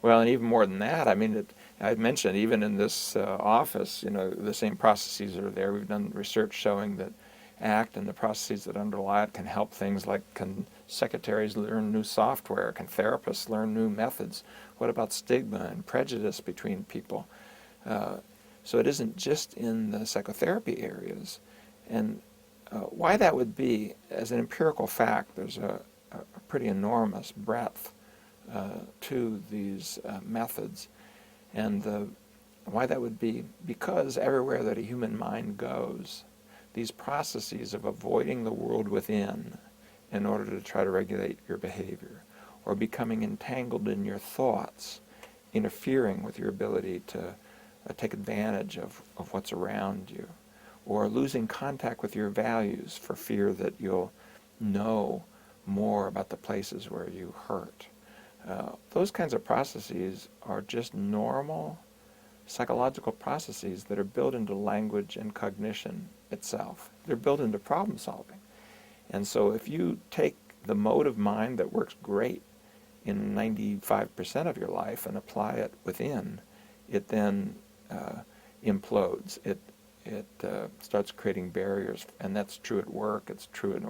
Well, and even more than that, I mean, I mentioned even in this office, the same processes are there. We've done research showing that ACT and the processes that underlie it can help things like, can secretaries learn new software? Can therapists learn new methods? What about stigma and prejudice between people? Uh, so it isn't just in the psychotherapy areas. And why that would be, as an empirical fact, there's a pretty enormous breadth to these methods. And why that would be, because everywhere that a human mind goes, these processes of avoiding the world within in order to try to regulate your behavior, or becoming entangled in your thoughts, interfering with your ability to take advantage of what's around you, or losing contact with your values for fear that you'll know more about the places where you hurt. Those kinds of processes are just normal psychological processes that are built into language and cognition itself. They're built into problem solving. And so if you take the mode of mind that works great in 95% of your life and apply it within, it then implodes. It starts creating barriers, and that's true at work, it's true in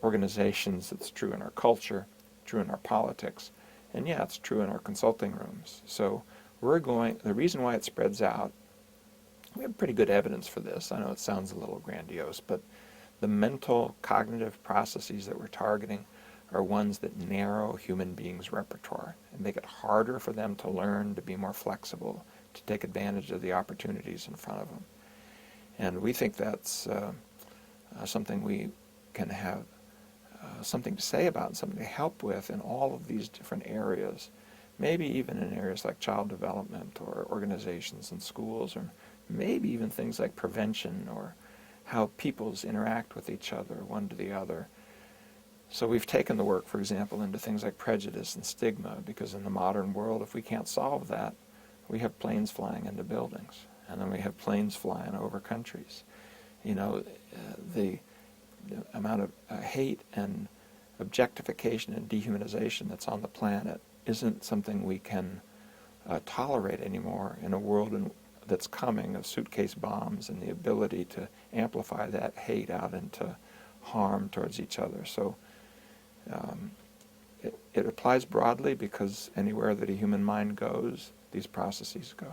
organizations, it's true in our culture, true in our politics, and yeah, it's true in our consulting rooms. So the reason why it spreads out, we have pretty good evidence for this. I know it sounds a little grandiose, but the mental cognitive processes that we're targeting are ones that narrow human beings' repertoire and make it harder for them to learn, to be more flexible, to take advantage of the opportunities in front of them. And we think that's something we can have something to say about and something to help with in all of these different areas, maybe even in areas like child development or organizations and schools, or maybe even things like prevention or how peoples interact with each other, one to the other. So we've taken the work, for example, into things like prejudice and stigma, because in the modern world, if we can't solve that, we have planes flying into buildings, and then we have planes flying over countries. The amount of hate and objectification and dehumanization that's on the planet isn't something we can tolerate anymore in a world that's coming of suitcase bombs and the ability to amplify that hate out into harm towards each other. So it applies broadly because anywhere that a human mind goes, these processes go.